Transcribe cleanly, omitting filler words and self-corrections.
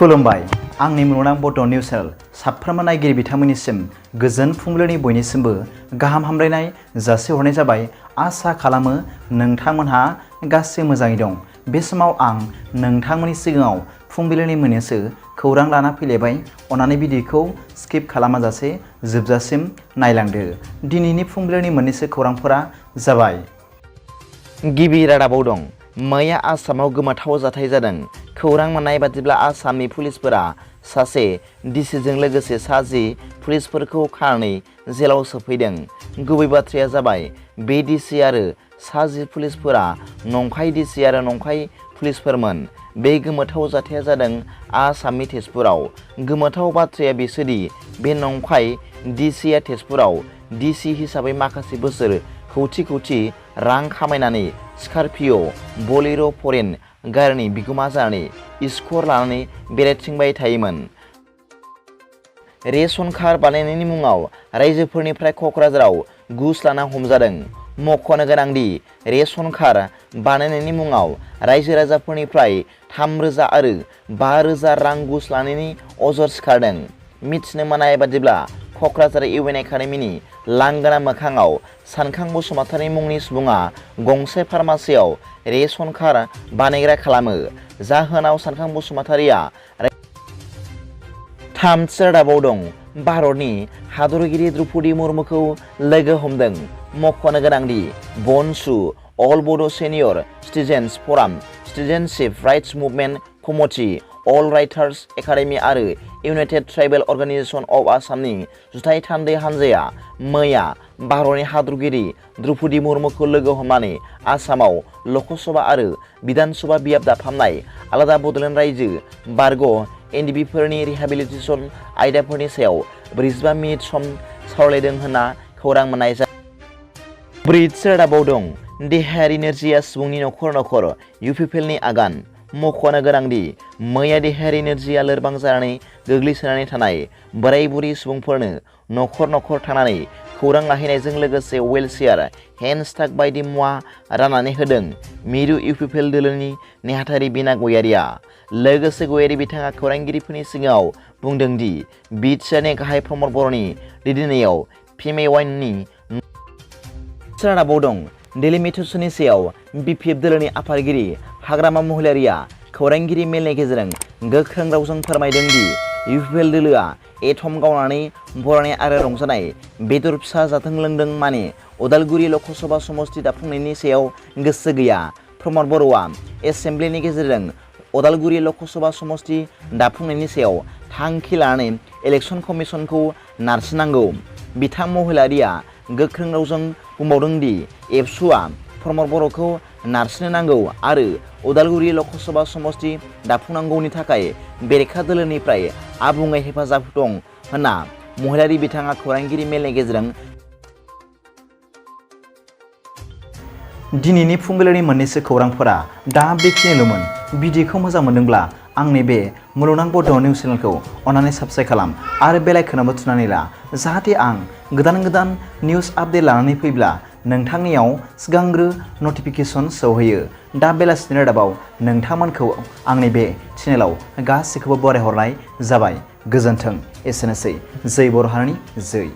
खुलुमबाय आंनि मुलुगनां बड' निउस चेनेल साफ्रोमबो नायगिरि बिथांमोननिसिम गोजोन फुंबिलिनि बयनिसिमबो गाहाम हामलायनाय जासिहरनाय जाबाय। आसा खालामो नोंथांमोनहा गासै मोजाङै दं। बे समाव आं नोंथांमोननि सिगाङाव फुंबिलिनि मोननैसो खौरां लाना फैलायबाय। अन्नानै भिडिअखौ स्किप खालामाजासे जोबजासिम नायलांदो। दिनैनि फुंबिलिनि मोननैसो खौरांफोरा जाबाय। गिबि रादाबाव दं। मैया आसामाव गोमोथाव जाथाय जादों। खौरां मोननाय बादिब्ला आसामनि पुलिसफोरा सासे डिसिजों लोगोसे सा 10 पुलिसफोरखौ खानानै जेलाव सोफैदों। गुबै बाथ्राया जाबाय बे डिसि आरो सा 10 पुलिसफोरा नंखाय डिसि आरो नंखाय पुलिसफोरमोन। बे गोमोथाव जाथाया जादों आसामनि तेजपुराव। गोमोथाव बाथ्राया बेसोदि बे नंखाय डिसिआ तेजपुराव डिसि हिसाबै माखासे बोसोर खौथि रां खामायनानै स्कर्पिय' बलेर' फरेन गारिनि बिगोमा जानानै स्कर लानानै बेरायथिंबाय थायोमोन। रेशन कार्ड बानायनायनि मुङाव रायजोफोरनिफ्राय क'क्राझाराव घुस लाना हमजादों। मख'नो गोनांदि रेशन कार्ड बानायनायनि मुङाव रायजो राजाफोरनिफ्राय 3,000 आरो 5,000 रां घुस लानायनि अजद सिखारदों। मिथिनो मोननाय बादिब्ला क'क्राझार इउएन एकाडेमिनि लांगोना मोखाङाव सानखां बसुमतारी मुंनि सुबुङा गंसे फार्मासियाव रेशन कार्ड बानायग्रा खालामो। जाहोनाव सानखां बसुमतारीया थामथि रादाबाव दं। भारतनि हादरगिरि द्रौपदी मुर्मुखौ लोगो हमदों। मख'नो गोनांदि बनसु अल बड' senior citizens forum, citizenship rights movement committee, अल राइटार्स एकाडेमि आरो इउनाइटेड ट्राइबेल अर्गानाइजेशन अफ आसामनि जुथाइ थान्दै हान्जाया मैया भारतनि हादरगिरि द्रौपदी मुर्मुखौ लोगो हमनानै आसामाव लकसभा आरो बिधान सभा बियाब दाफामनाय आलादा बड'लेण्ड रायजो बारग' एनडिबिफोरनि रिहेबिलिटेसन आयदाफोरनि सायाव 45 मिनिट सम सावरायदों होनना खौरां मोननाय जादों। ब्रैथि रादाबाव दं। देहायारि नोरजिया सुबुंनि नखर इउपिपिएलनि आगान। मख'नो गोनांदि मैया देहायारि नोरजिया लोरबां जानानै गोग्लैसोनानै थानाय बोराय बुरै सुबुंफोरनो नखर थांनानै खौरां लाहैनायजों लोगोसे वेलसियार हेन्ड स्टाक बायदि मुवा राननानै होदों मिरु इउपिपिएल दोलोनि नेहाथारि बिना गयारिया। लोगोसे गयारि बिथाङा खौरांगिरिफोरनि सिगाङाव बुंदों दि बिटिआरनि गाहाय प्रमद बर'नि दैदेननायाव पिएमएवाइनि रादाबाव दं। डेलिमिटेसननि सायाव बिपिएफ दोलोनि आफादगिरि हाग्रामा महिलारिया खौरांगिरि मेलनि गेजेरजों गोख्रों रावजों फोरमायदों दि इउपिपिएल दोलोआ एटम गावनानै बरायनाय आरो रंजानाय बेदर फिसा जाथों लोंदों माने उदालगुरि लकसभा समस्ति दाफुंनायनि सायाव गोसो गैया। प्रमद बर'आ एसेम्ब्लिनि गेजेरजों उदालगुरि लकसभा समस्ति दाफुंनायनि सायाव थांखि लानानै इलेक्सन कमिसनखौ नारसिननांगौ। बिथां महिलारिया गोख्रों रावजों बुंबावदों दि एबसुआ प्रमद बर'खौ नारसिननो नांगौ आरो उदालगुरि लकसभा समस्ति दाफुंनांगौनि थाखाय बेरेखा दोलोनिफ्राय आबुङै हेफाजाब दं होनना महिलारि बिथाङा खौरांगिरि मेलनि गेजेरजों दिनैनि फुंबिलिनि मोननैसो खौरांफोरा दा बेखिनिल'मोन। भिडिअखौ मोजां मोनदोंब्ला आंनि बे मुलुगनां बड' निउस चेनेलखौ अन्नानै साबस्क्राइब खालाम आरो बेल आइकनआवबो थुनानै ला, जाहाथे आं गोदान निउस आपडेट लानानै फैब्ला नोंथांनियाव सिगांग्रो नटिफिकेसन सौहैयो। दा बेलासिनि रादाबाव नोंथांमोनखौ आंनि बे चेनेलाव गासैखौबो बरायहरनाय जाबाय। गोजोन्थों। एसेनोसै। जै बर' हारिनि जै।